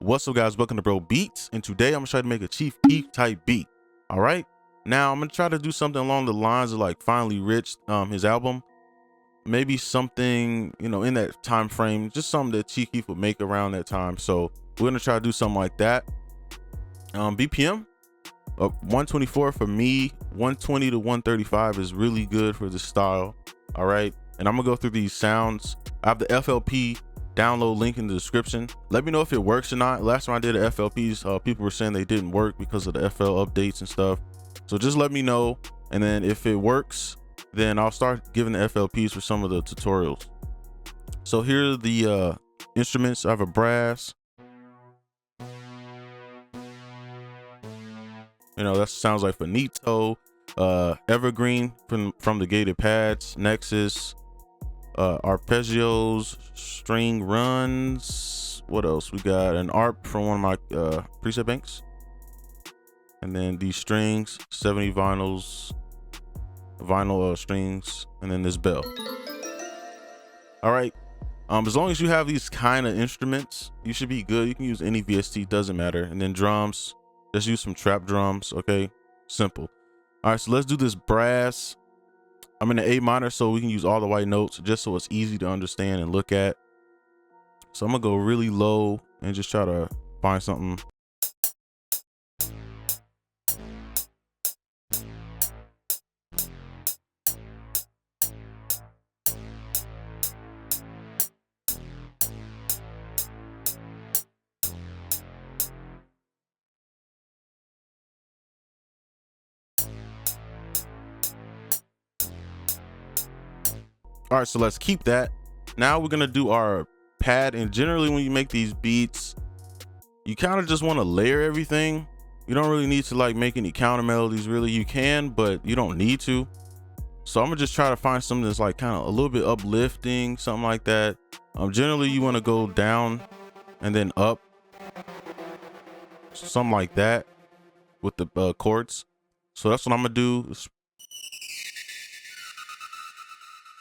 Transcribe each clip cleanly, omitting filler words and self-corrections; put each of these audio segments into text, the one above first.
What's up, guys? Welcome to Bro Beats, and today I'm gonna try to make a Chief Keef type beat. All right, now I'm gonna try to do something along the lines of like Finally Rich, his album, maybe something, you know, in that time frame, just something that Chief Keef would make around that time. So we're gonna try to do something like that. BPM 124 for me, 120 to 135 is really good for this style. All right, and I'm gonna go through these sounds. I have the FLP download link in the description. Let me know if it works or not. Last time I did the FLPs, people were saying they didn't work because of the FL updates and stuff. So just let me know, and then if it works, then I'll start giving the FLPs for some of the tutorials. So here are the instruments. I have a brass. You know, that sounds like finito, evergreen from the gated pads, Nexus, arpeggios, string runs. What else? We got an ARP from one of my preset banks, and then these strings, 70 vinyl strings, and then this bell. All right, as long as you have these kind of instruments, you should be good. You can use any VST, doesn't matter. And then drums, just use some trap drums. Okay, simple. All right, so let's do this brass. I'm in the A minor, so we can use all the white notes just so it's easy to understand and look at. So I'm gonna go really low and just try to find something. All right, so let's keep that. Now we're gonna do our pad, and generally when you make these beats, you kind of just want to layer everything. You don't really need to like make any counter melodies, really. You can, but you don't need to. So I'm gonna just try to find something that's like kind of a little bit uplifting, something like that. Generally you want to go down and then up, something like that with the chords. So that's what I'm gonna do.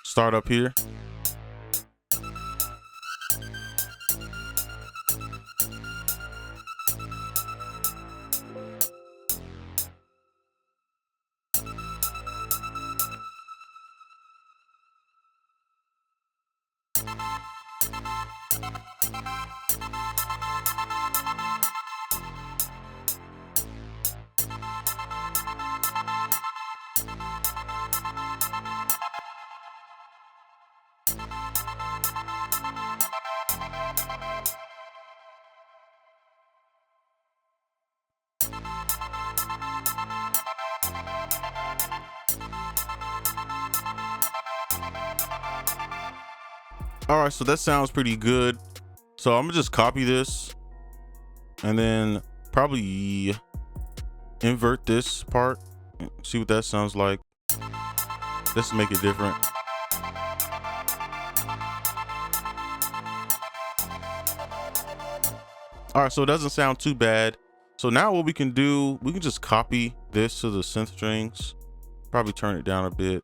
Start up here. All right, so that sounds pretty good. So I'm gonna just copy this and then probably invert this part, see what that sounds like. Let's make it different. All right, so it doesn't sound too bad. So now what we can do, we can just copy this to the synth strings, probably turn it down a bit.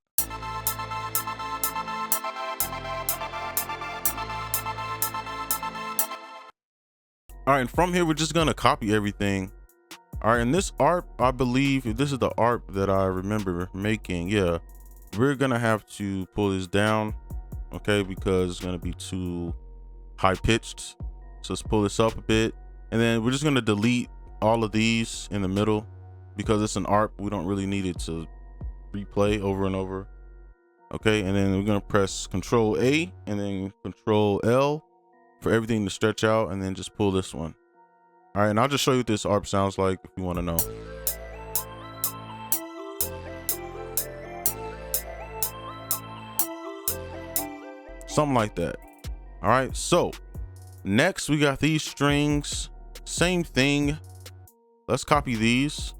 All right, and from here, we're just gonna copy everything. All right, and this ARP, I believe, if this is the ARP that I remember making, yeah, we're gonna have to pull this down, okay, because it's gonna be too high pitched. So let's pull this up a bit, and then we're just gonna delete all of these in the middle because it's an ARP. We don't really need it to replay over and over. Okay, and then we're gonna press Control A and then Control L for everything to stretch out, and then just pull this one. All right, and I'll just show you what this ARP sounds like if you want to know. Something like that. All right, so next we got these strings, same thing. Let's copy these.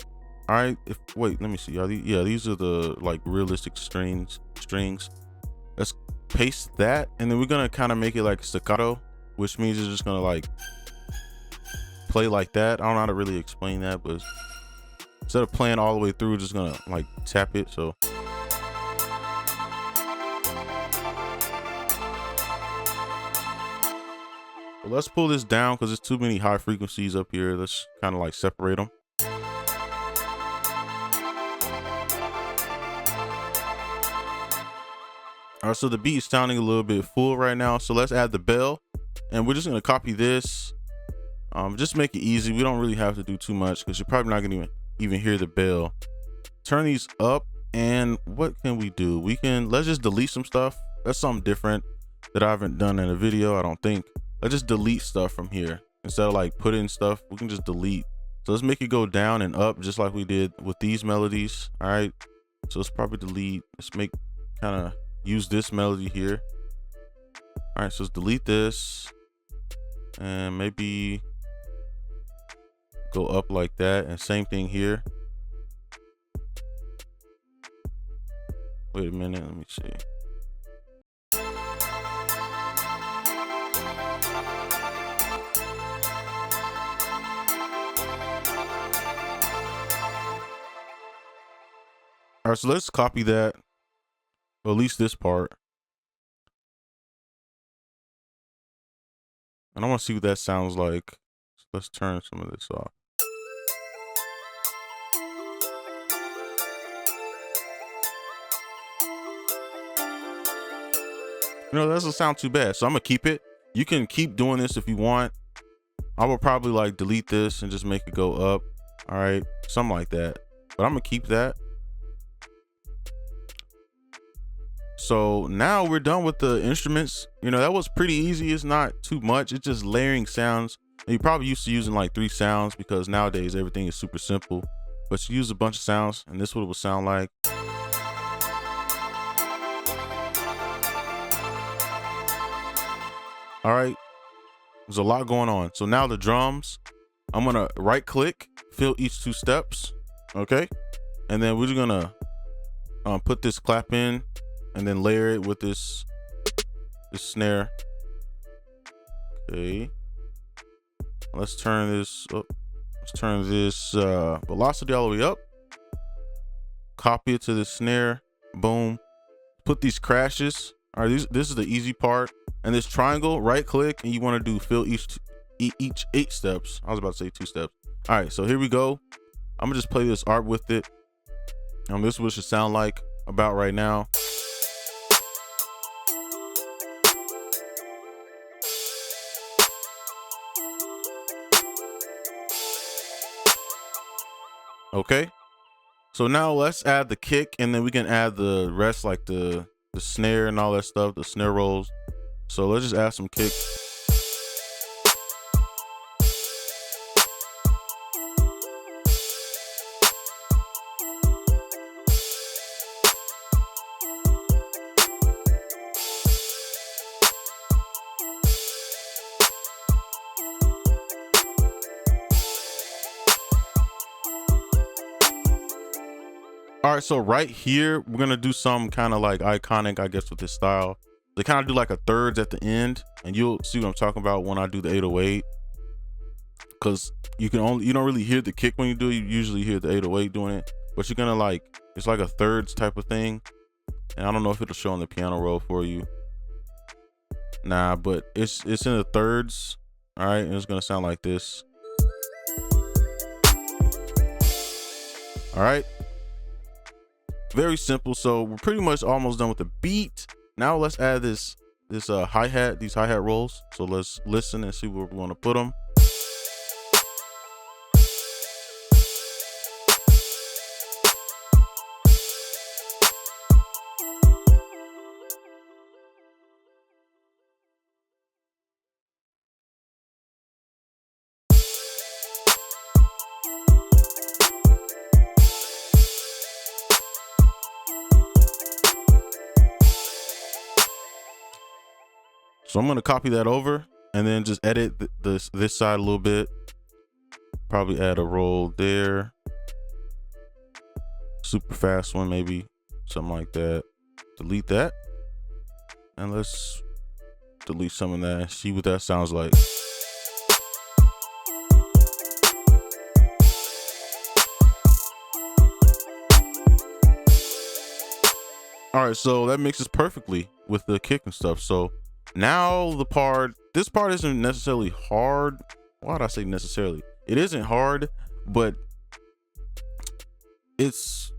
All right, wait, let me see. Yeah, these are the like realistic strings. Let's paste that, and then we're gonna kind of make it like staccato, which means it's just gonna like play like that. I don't know how to really explain that, but instead of playing all the way through, just gonna like tap it. So But let's pull this down because there's too many high frequencies up here. Let's kind of like separate them. All right, so the beat is sounding a little bit full right now. So let's add the bell, and we're just gonna copy this. Just make it easy. We don't really have to do too much because you're probably not gonna even hear the bell. Turn these up, and what can we do? Let's just delete some stuff. That's something different that I haven't done in a video, I don't think. Let's just delete stuff from here. Instead of like put in stuff, we can just delete. So let's make it go down and up just like we did with these melodies. All right, so let's probably delete. Let's kind of use this melody here. All right, so let's delete this and maybe go up like that, and same thing here. Wait a minute, let me see. All right, so let's copy that, or at least this part. And I want to see what that sounds like. So let's turn some of this off. You know, that doesn't sound too bad. So I'm gonna keep it. You can keep doing this if you want. I will probably like delete this and just make it go up. All right, something like that. But I'm gonna keep that. So now we're done with the instruments. You know, that was pretty easy. It's not too much. It's just layering sounds. And you're probably used to using like 3 sounds because nowadays everything is super simple. But you use a bunch of sounds, and this is what it will sound like. All right, there's a lot going on. So now the drums, I'm gonna right click, fill each 2 steps, okay? And then we're just gonna put this clap in and then layer it with this snare. Okay, let's turn this up. Let's turn this velocity all the way up. Copy it to the snare, boom. Put these crashes. All right, this is the easy part. And this triangle, right click, and you want to do fill each 8 steps. I was about to say 2 steps. All right, so here we go. I'm gonna just play this art with it. This is what it should sound like about right now. Okay, so now let's add the kick, and then we can add the rest, like the snare and all that stuff, the snare rolls. So let's just add some kick. All right, so right here, we're gonna do some kind of like iconic, I guess, with this style. They kind of do like a thirds at the end, and you'll see what I'm talking about when I do the 808. Because you don't really hear the kick when you do it. You usually hear the 808 doing it, but you're gonna like, it's like a thirds type of thing. And I don't know if it'll show on the piano roll for you. Nah, but it's in the thirds. All right, and it's gonna sound like this. All right, very simple. So we're pretty much almost done with the beat. Now let's add this hi-hat, these hi-hat rolls. So let's listen and see where we want to put them. So I'm going to copy that over and then just edit this side a little bit. Probably add a roll there. Super fast one, maybe something like that. Delete that. And let's delete some of that and see what that sounds like. All right, so that mixes perfectly with the kick and stuff. So now the part this part isn't necessarily hard. Why did I say necessarily? It isn't hard, but it's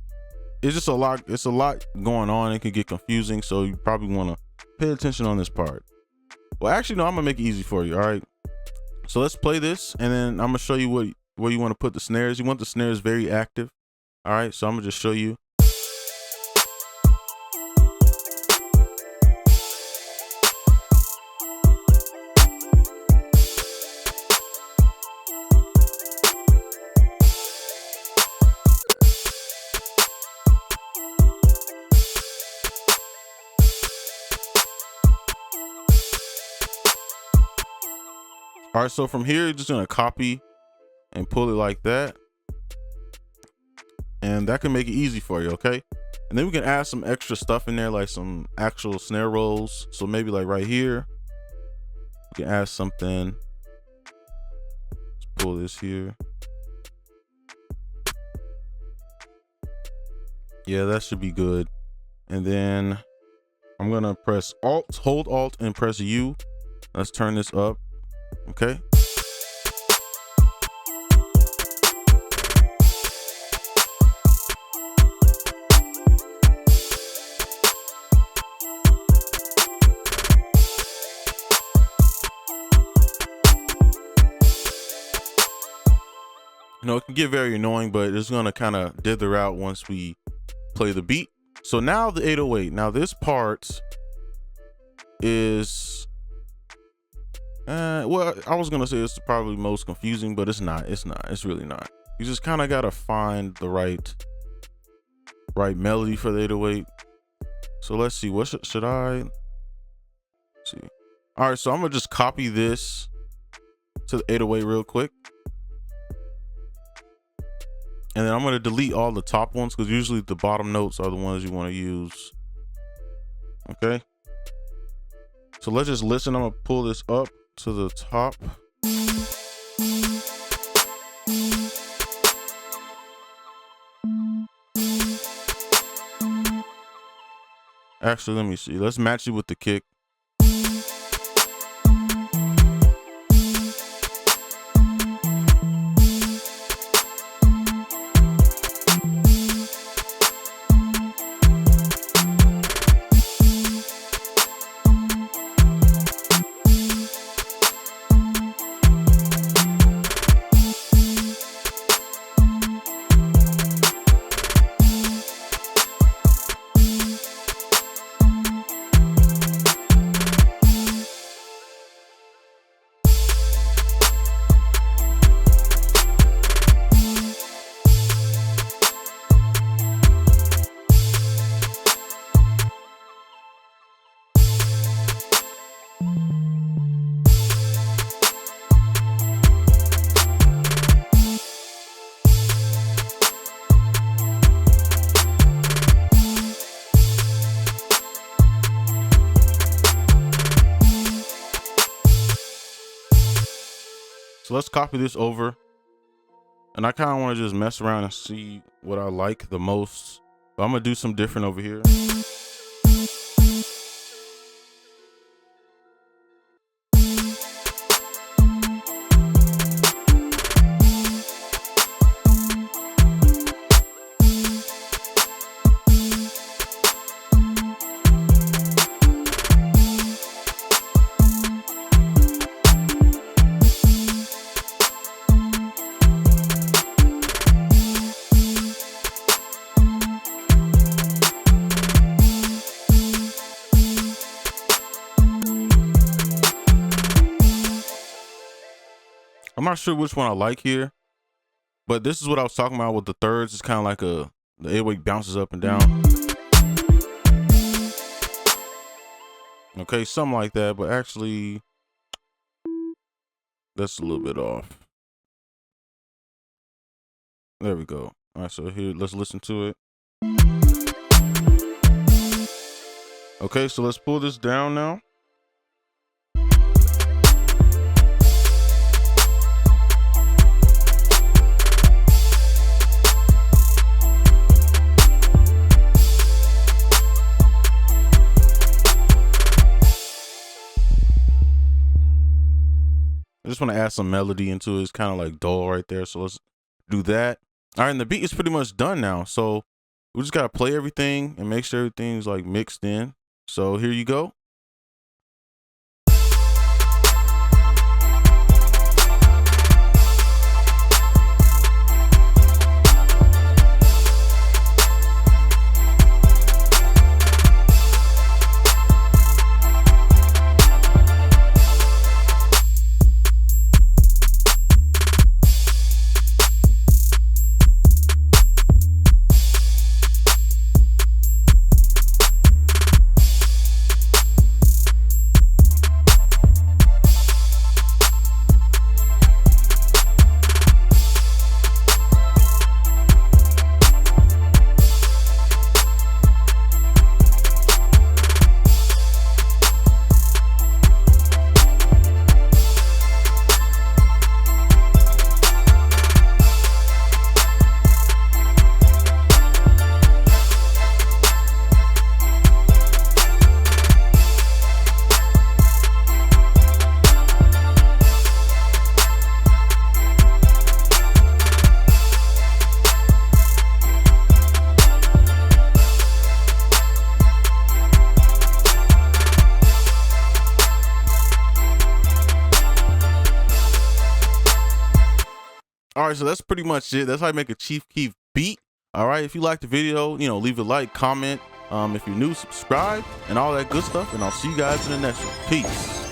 just a lot. It's a lot going on. It can get confusing, so you probably want to pay attention on this part. Well, actually, no, I'm gonna make it easy for you. All right. So let's play this, and then I'm gonna show you where you want to put the snares. You want the snares very active. All right. So I'm gonna just show you. All right, so from here, you're just gonna copy and pull it like that. And that can make it easy for you, okay? And then we can add some extra stuff in there, like some actual snare rolls. So maybe like right here, we can add something. Let's pull this here. Yeah, that should be good. And then I'm gonna press Alt, hold Alt and press U. Let's turn this up. Okay. You know, it can get very annoying, but it's gonna kind of dither out once we play the beat. So now the 808. Now this part is well, I was gonna say it's probably most confusing, but it's not. It's really not. You just kind of gotta find the right melody for the 808. So let's see. What should I see? All right, so I'm gonna just copy this to the 808 real quick, and then I'm gonna delete all the top ones because usually the bottom notes are the ones you want to use. Okay. So let's just listen. I'm gonna pull this up to the top. Actually, let me see. Let's match it with the kick. So let's copy this over. And I kind of want to just mess around and see what I like the most. So I'm going to do some different over here. I'm not sure which one I like here, but this is what I was talking about with the thirds. It's kind of like the 808 bounces up and down. Okay, something like that, but actually that's a little bit off. There we go. All right, so here, let's listen to it. Okay, so let's pull this down now. I just want to add some melody into it. It's kind of like dull right there. So let's do that. All right, and the beat is pretty much done now. So we just got to play everything and make sure everything's like mixed in. So here you go. All right, so that's pretty much it. That's how you make a Chief Keef beat. All right, if you like the video, leave a like, comment. If you're new, subscribe, and all that good stuff. And I'll see you guys in the next one. Peace.